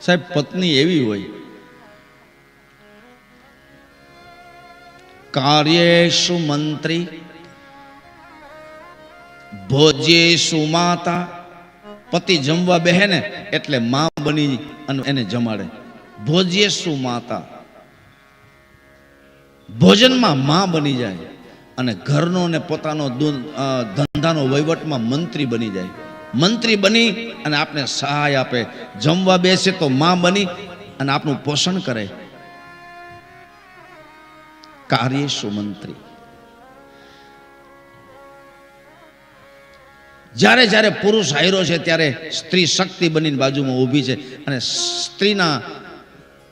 સાહેબ પત્ની એવી હોય, કાર્યેષુ મંત્રી ભોજ્યેષુ માતા. પતિ જમવા બેહે ને એટલે માં બની અને એને જમાડે. ભોજ્યેષુ માતા, ભોજનમાં માં બની જાય અને ઘરનો ને પોતાનો ધંધાનો વહીવટમાં મંત્રી બની જાય. મંત્રી બની અને આપને સહાય આપે. જમવા બેસે તો માં બની અને આપનું પોષણ કરે. કાર્યેષુ મંત્રી. જ્યારે જ્યારે પુરુષ હાયરો છે ત્યારે સ્ત્રી શક્તિ બનીને બાજુમાં ઊભી છે અને સ્ત્રીના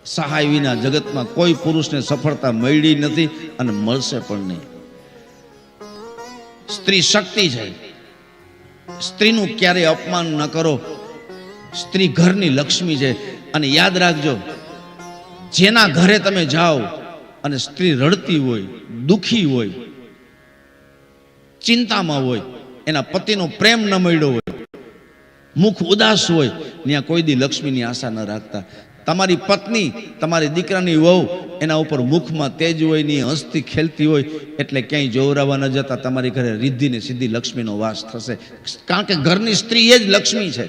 સહાય વિના જગતમાં કોઈ પુરુષને સફળતા મળી નથી અને મળશે પણ નહીં. સ્ત્રી શક્તિ છે. સ્ત્રીનું ક્યારેય અપમાન ન કરો. સ્ત્રી ઘરની લક્ષ્મી છે. અને યાદ રાખજો, જેના ઘરે તમે જાઓ અને સ્ત્રી રડતી હોય, દુખી હોય, ચિંતામાં હોય, એના પતિનો પ્રેમ ન મળ્યો હોય, મુખ ઉદાસ હોય, ત્યાં કોઈ દી લક્ષ્મીની આશા ન રાખતા. તમારી પત્ની, તમારી દીકરાની વહુ, એના ઉપર મુખમાં તેજ હોય ની હસતી ખેલતી હોય એટલે ક્યાંય જોવરાવા ન જતા તમારી ઘરે રિદ્ધિ ને સીધી લક્ષ્મીનો વાસ થશે. કારણ કે ઘરની સ્ત્રી એ જ લક્ષ્મી છે.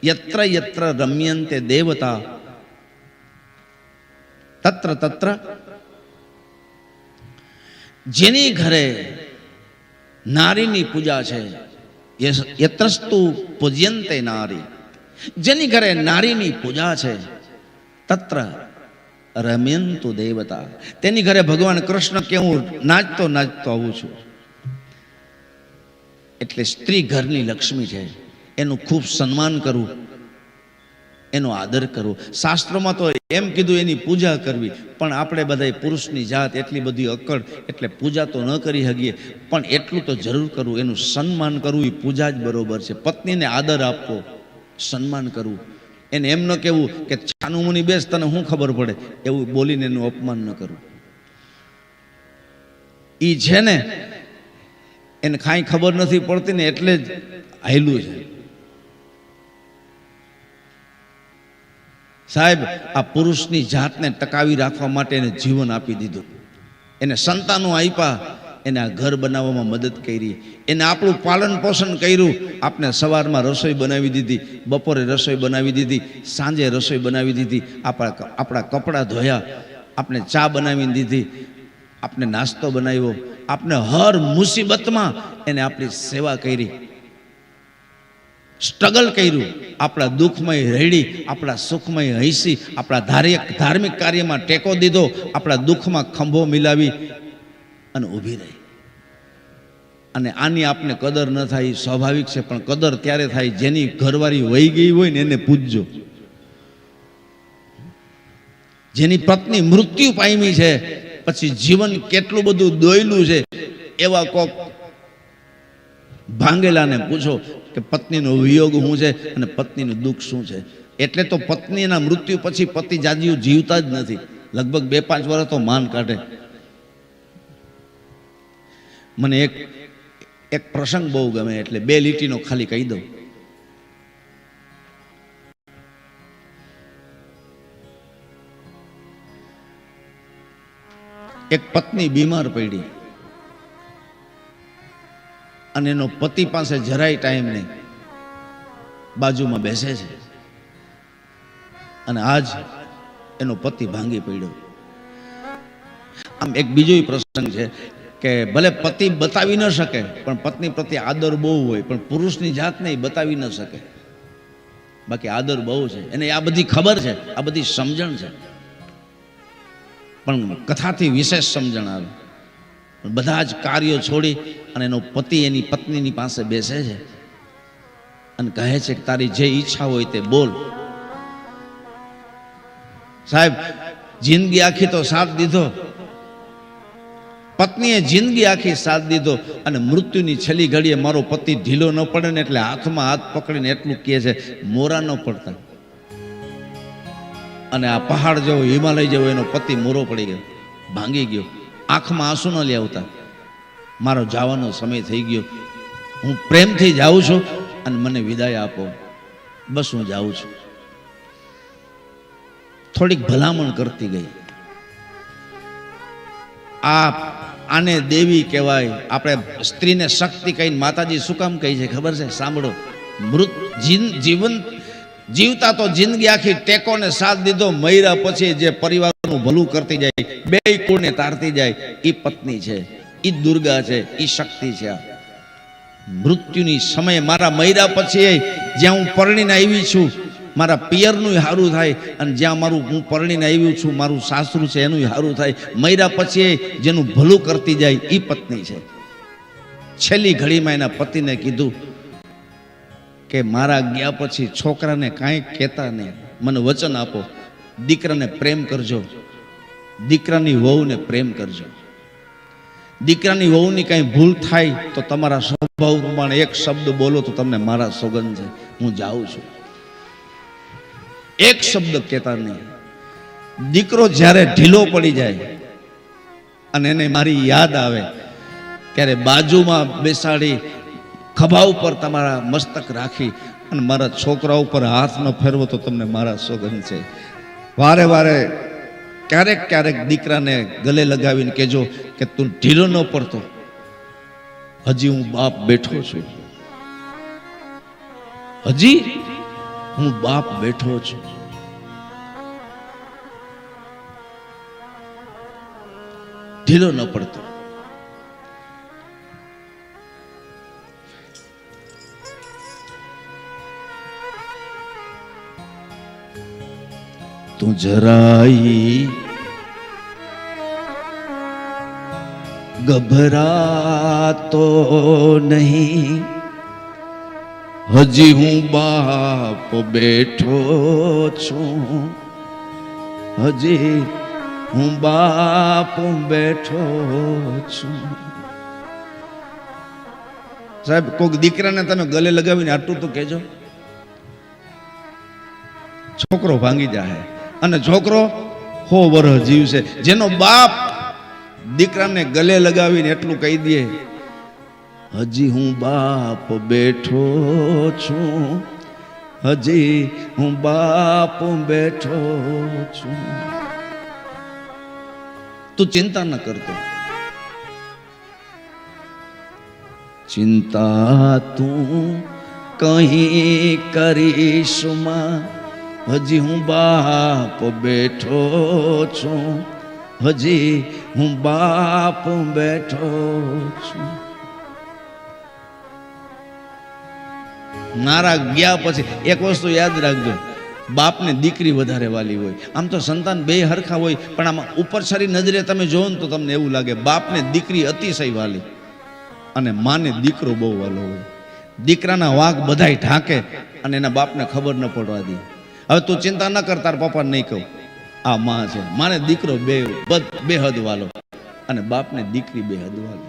યત્ર યત્ર રમ્યન્તે દેવતા તત્ર તત્ર. જેની ઘરે નારીની પૂજા છે, યત્રસ્તુ પૂજ્યન્તે નારી. જેની ઘરે નારીની પૂજા છે, તત્ર રમ્યન્તુ દેવતા. તેની ઘરે ભગવાન કૃષ્ણ કે હું નાચતો નાચતો આવું છું. એટલે સ્ત્રી ઘરની લક્ષ્મી છે. એનું ખૂબ સન્માન કરવું, એનો આદર કરવો. શાસ્ત્રોમાં તો એમ કીધું એની પૂજા કરવી, પણ આપણે બધા પુરુષની જાત એટલી બધી અક્કડ એટલે પૂજા તો ન કરી શકીએ, પણ એટલું તો જરૂર કરવું, એનું સન્માન કરવું. એ પૂજા જ બરોબર છે. પત્નીને આદર આપવો, સન્માન કરવું. એને એમ ન કહેવું કે છાનું મુની બેસ, તને શું ખબર પડે, એવું બોલીને એનું અપમાન ન કરવું. એ છે ને એને કાંઈ ખબર નથી પડતી ને એટલે જ હાયલું છે. સાહેબ, આ પુરુષની જાતને ટકાવી રાખવા માટે એને જીવન આપી દીધું. એને સંતાનો આપ્યા, એને આ ઘર બનાવવામાં મદદ કરી, એને આપણું પાલન પોષણ કર્યું. આપને સવારમાં રસોઈ બનાવી દીધી, બપોરે રસોઈ બનાવી દીધી, સાંજે રસોઈ બનાવી દીધી, આપણા કપડાં ધોયા, આપણે ચા બનાવી દીધી, આપણે નાસ્તો બનાવ્યો, આપણે હર મુસીબતમાં એને આપણી સેવા કરી, સ્ટ્રગલ કર્યું. આપણા દુઃખમય રેડી, આપણા સુખમય હૈસી, આપણા ધાર્મિક કાર્યમાં ટેકો દીધો, આપણા દુઃખમાં ખંભો મિલાવી અને ઊભી રહી. અને આની આપને કદર ન થાય સ્વાભાવિક છે, પણ કદર ત્યારે થાય જેની ઘરવાળી વહી ગઈ હોય ને એને પૂજજો. જેની પત્ની મૃત્યુ પામી છે, પછી જીવન કેટલું બધું દોયલું છે, એવા કોક ભાંગેલાને પૂછો કે પત્નીનો વિયોગ શું છે અને પત્નીનું દુઃખ શું છે. એટલે તો પત્નીના મૃત્યુ પછી પતિ જાજીવ જીવતા જ નથી, લગભગ 2-5 વર્ષ તો માન કાઢે. મને એક પ્રસંગ બહુ ગમે એટલે 2 લીટીનો ખાલી કહી દઉં. એક પત્ની બીમાર પડી અને એનો પતિ પાસે જરાય ટાઈમ નહીં, બાજુમાં બેસે છે અને આજ એનો પતિ ભાંગી પડ્યો. આમ એક બીજો પ્રસંગ છે કે ભલે પતિ બતાવી ન શકે પણ પત્ની પ્રત્યે આદર બહુ હોય, પણ પુરુષની જાતને બતાવી ન શકે, બાકી આદર બહુ છે. એને આ બધી ખબર છે, આ બધી સમજણ છે, પણ કથાથી વિશેષ સમજણ આવે. બધા જ કાર્યો છોડી અને એનો પતિ એની પત્નીની પાસે બેસે છે અને કહે છે કે તારી જે ઈચ્છા હોય તે બોલ. સાહેબ, જિંદગી આખી તો સાથ દીધો, પત્નીએ જિંદગી આખી સાથ દીધો અને મૃત્યુની છેલ્લી ઘડીએ મારો પતિ ઢીલો ન પડે ને એટલે હાથમાં હાથ પકડીને એટલું કહે છે, મોરા ન પડતા. અને આ પહાડ જેવો, હિમાલય જેવો એનો પતિ મોરો પડી ગયો, ભાંગી ગયો. આંખમાં આંસુ ન લેવતા, મારો જવાનો સમય થઈ ગયો, હું પ્રેમથી જાઉં છું અને મને વિદાય આપો, બસ હું જાઉં છું. થોડીક ભલામણ કરતી ગઈ. આને દેવી કહેવાય. આપણે સ્ત્રીને શક્તિ કહીને માતાજી શું કામ કહી છે ખબર છે? સાંભળો. મૃત જીવન જીવતા તો જિંદગી આખી ટેકો ને સાથ દીધો, મર્યા પછી જે પરિવારનું ભલું કરતી જાય, બે કુળને તારતી જાય, એ પત્ની છે, એ દુર્ગા છે, એ શક્તિ છે. મૃત્યુની સમયે મારા મર્યા પછી જ્યાં હું પરણીને આવી છું મારા પિયરનું સારું થાય, અને જ્યાં મારું હું પરણીને આવ્યું છું મારું સાસરું છે એનું સારું થાય. મર્યા પછી જેનું ભલું કરતી જાય એ પત્ની છે. છેલ્લી ઘડીમાં એના પતિને કીધું કે મારા ગયા પછી છોકરાને કાંઈ કહેતા નહીં, મને વચન આપો, દીકરાને પ્રેમ કરજો, દીકરાની વહુને પ્રેમ કરજો. દીકરાની વહુની કાંઈ ભૂલ થાય તો તમારા સ્વભાવ પ્રમાણે એક શબ્દ બોલો તો તમને મારા સોગંદ છે, હું જાઉં છું. એક શબ્દ કહેતા નહીં. દીકરો જ્યારે ઢીલો પડી જાય અને એને મારી યાદ આવે ત્યારે બાજુમાં બેસાડી ખભા ઉપર તમારા મસ્તક રાખી અને મારા છોકરા ઉપર હાથ ન ફેરવો તો તમને મારા સોગંદ છે. વારે વારે ક્યારેક ક્યારેક દીકરાને ગલે લગાવીને કહેજો કે તું ઢીલો ન પડતો, હજી હું બાપ બેઠો છું, હજી હું બાપ બેઠો છું. ઢીલો ન પડતો. તું જરાઈ ગભરાતો નહીં, હજી હું બાપ બેઠો છું, હજી હું બાપ બેઠો છું. સાહેબ, કોઈક દીકરાને તમે ગલે લગાવીને આટલું તો કહેજો, છોકરો ભાંગી જાય. અને છોકરો 100 વર્ષ જીવશે. જેનો બાપ દીકરાને ગલે લગાવીને એટલું કહી દે, હજી હું બાપ બેઠો છું, હજી હું બાપ બેઠો છું. તું ચિંતા ન કરતો. ચિંતા તું કहीं કરીશ માં, હજી હું બાપ બેઠો છું, હજી હું બાપ બેઠો છું. મારા ગયા પછી એક વસ્તુ યાદ રાખજો, બાપને દીકરી વધારે વાલી હોય. આમ તો સંતાન બે હરખા હોય, પણ આમાં ઉપરછરી નજરે તમે જોવો ને તો તમને એવું લાગે બાપને દીકરી અતિશય વાલી અને માને દીકરો બહુ વાલો હોય. દીકરાના વાંક બધાય ઢાંકે અને એના બાપને ખબર ન પડવા દે. હવે તું ચિંતા ન કર, તાર પપ્પાને નહીં કહું, આ માં છે, માને દીકરો બે હદ વાલો અને બાપને દીકરી બે હદ વાલો.